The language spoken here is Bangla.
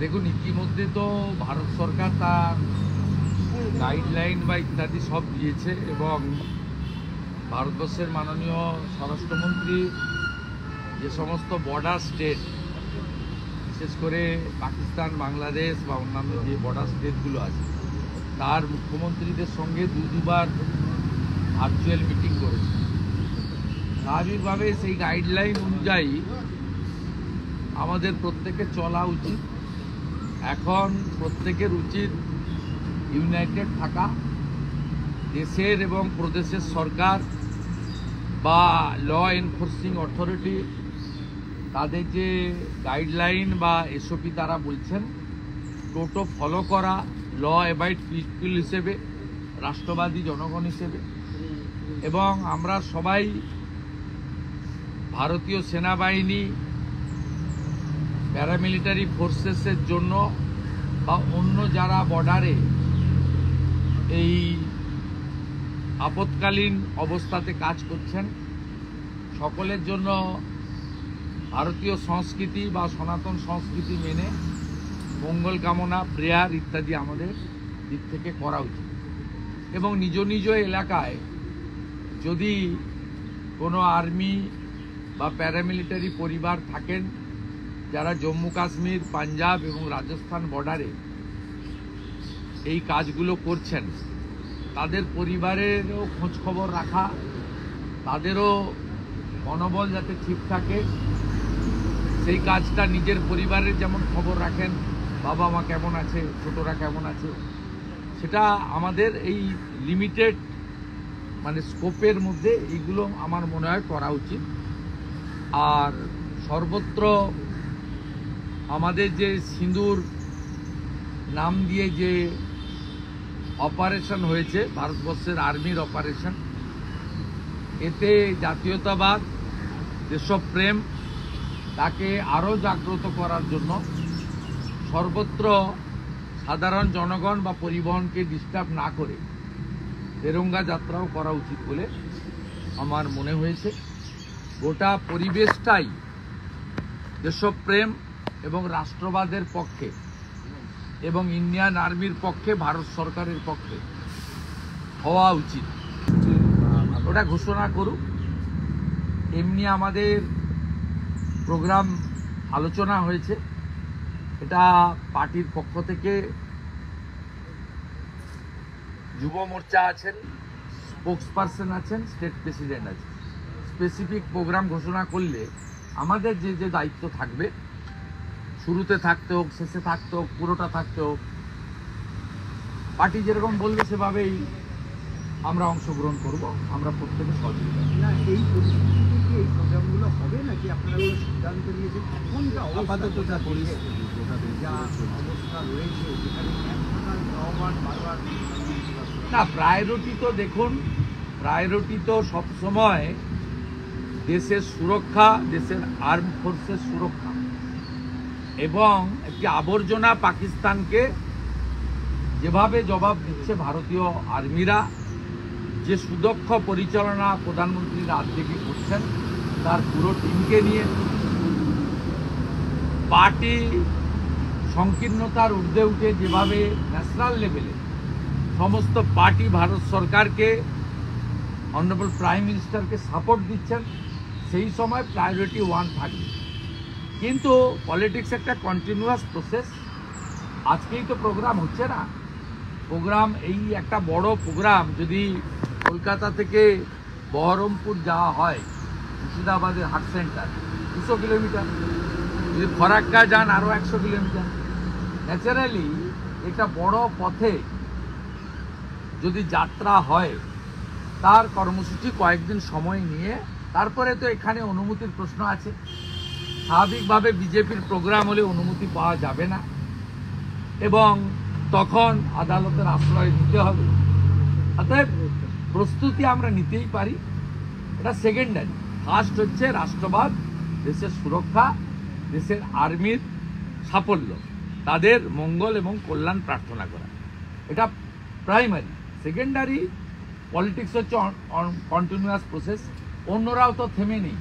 দেখুন, ইতিমধ্যে তো ভারত সরকার তার গাইডলাইন বা ইত্যাদি সব দিয়েছে এবং ভারতবর্ষের মাননীয় স্বরাষ্ট্রমন্ত্রী যে সমস্ত বর্ডার স্টেট, বিশেষ করে পাকিস্তান, বাংলাদেশ বা অন্যান্য যে বর্ডার স্টেটগুলো আছে, তার মুখ্যমন্ত্রীদের সঙ্গে দুবার ভার্চুয়াল মিটিং করেছে। স্বাভাবিকভাবে সেই গাইডলাইন অনুযায়ী আমাদের প্রত্যেকের চলা উচিত। এখন প্রত্যেকের উচিত ইউনাইটেড থাকা। দেশের এবং প্রদেশের সরকার বা ল এনফোর্সিং অথরিটি তাদের যে গাইডলাইন বা এসওপি তারা বলছেন, টোটো ফলো করা, ল অ্যাবাইড পিপল হিসেবে, রাষ্ট্রবাদী জনগণ হিসেবে। এবং আমরা সবাই ভারতীয় সেনাবাহিনী, প্যারামিলিটারি ফোর্সেসের জন্য বা অন্য যারা বর্ডারে এই আপৎকালীন অবস্থাতে কাজ করছেন, সকলের জন্য ভারতীয় সংস্কৃতি বা সনাতন সংস্কৃতি মেনে মঙ্গল কামনা, প্রেয়ার ইত্যাদি আমাদের দিক থেকে করা উচিত। এবং নিজ নিজ এলাকায় যদি কোনো আর্মি বা প্যারামিলিটারি পরিবার থাকেন যারা জম্মু কাশ্মীর, পাঞ্জাব এবং রাজস্থান বর্ডারে এই কাজগুলো করছেন, তাদের পরিবারেরও খোঁজখবর রাখা, তাদেরও মনোবল যাতে ঠিক থাকে, সেই কাজটা নিজের পরিবারের যেমন খবর রাখেন, বাবা মা কেমন আছে, ছোটরা কেমন আছে, সেটা আমাদের এই লিমিটেড স্কোপের মধ্যে এইগুলো আমার মনে হয় করা উচিত। আর সর্বত্র আমাদের যে সিঁদুর নাম দিয়ে যে অপারেশন হয়েছে, ভারতবর্ষের আর্মির অপারেশন, এতে জাতীয়তাবাদ, দেশপ্রেম তাকে আরও জাগ্রত করার জন্য সর্বত্র সাধারণ জনগণ বা পরিবহনকে ডিস্টার্ব না করে তেরঙ্গা যাত্রাও করা উচিত বলে আমার মনে হয়েছে। গোটা পরিবেশটাই দেশপ্রেম এবং রাষ্ট্রবাদের পক্ষে এবং ইন্ডিয়ান আর্মির পক্ষে, ভারত সরকারের পক্ষে হওয়া উচিত। ওটা ঘোষণা করুক। এমনি আমাদের প্রোগ্রাম আলোচনা হয়েছে, এটা পার্টির পক্ষ থেকে যুব মোর্চা আছেন, স্পোক্স পারসন আছেন, স্টেট প্রেসিডেন্ট আছেন। স্পেসিফিক প্রোগ্রাম ঘোষণা করলে আমাদের যে যে দায়িত্ব থাকবে, শুরুতে থাকতে হোক, শেষে থাকতে হোক, পুরোটা থাকতে হোক, পার্টি যেরকম বলবে সেভাবেই আমরা অংশগ্রহণ করব। আমরা প্রত্যেকে সহযোগিতা। এই পরিস্থিতিতে কি এই প্রোগ্রামগুলো হবে নাকি আপনারা কোনো সিদ্ধান্ত নিয়েছেন? এখনটা আপাতত যা পরিস্থিতি, যা অবস্থা রয়েছে, যেখানে বারবার না, প্রায়োরিটি তো দেখুন, প্রায়োরিটি তো সবসময় দেশের সুরক্ষা, দেশের আর্ম ফোর্সের সুরক্ষা এবং একটি আবর্জনা পাকিস্তানকে যেভাবে জবাব দিচ্ছে ভারতীয় আর্মিরা, যে সুদক্ষ পরিচালনা প্রধানমন্ত্রীর হাত থেকে করছেন তার পুরো টিমকে নিয়ে, পার্টি সংকীর্ণতার ঊর্ধ্বে উঠে যেভাবে ন্যাশনাল লেভেলে সমস্ত পার্টি ভারত সরকারকে, অনারেবল প্রাইম মিনিস্টারকে সাপোর্ট দিচ্ছেন, সেই সময় প্রায়োরিটি 1 থাকবে। কিন্তু পলিটিক্স একটা কন্টিনিউয়াস প্রসেস। আজকেই তো প্রোগ্রাম হচ্ছে না। প্রোগ্রাম, এই একটা বড় প্রোগ্রাম যদি কলকাতা থেকে বহরমপুর যাওয়া হয়, মুর্শিদাবাদের হাট সেন্টার 200 কিলোমিটার, যদি ফরাক্কা যান আরও 100 কিলোমিটার। ন্যাচারালি একটা বড় পথে যদি যাত্রা হয়, তার কর্মসূচি কয়েকদিন সময় নিয়ে, তারপরে তো এখানে অনুমতির প্রশ্ন আছে। স্বাভাবিকভাবে বিজেপির প্রোগ্রাম হলে অনুমতি পাওয়া যাবে না এবং তখন আদালতের আশ্রয় নিতে হবে। অতএব প্রস্তুতি আমরা নিতেই পারি, এটা সেকেন্ডারি। ফার্স্ট হচ্ছে রাষ্ট্রবাদ, দেশের সুরক্ষা, দেশের আর্মির সাফল্য, তাদের মঙ্গল এবং কল্যাণ প্রার্থনা করা, এটা প্রাইমারি। সেকেন্ডারি পলিটিক্স হচ্ছে কন্টিনিউয়াস প্রসেস। অন্যরাও তো থেমে নেই।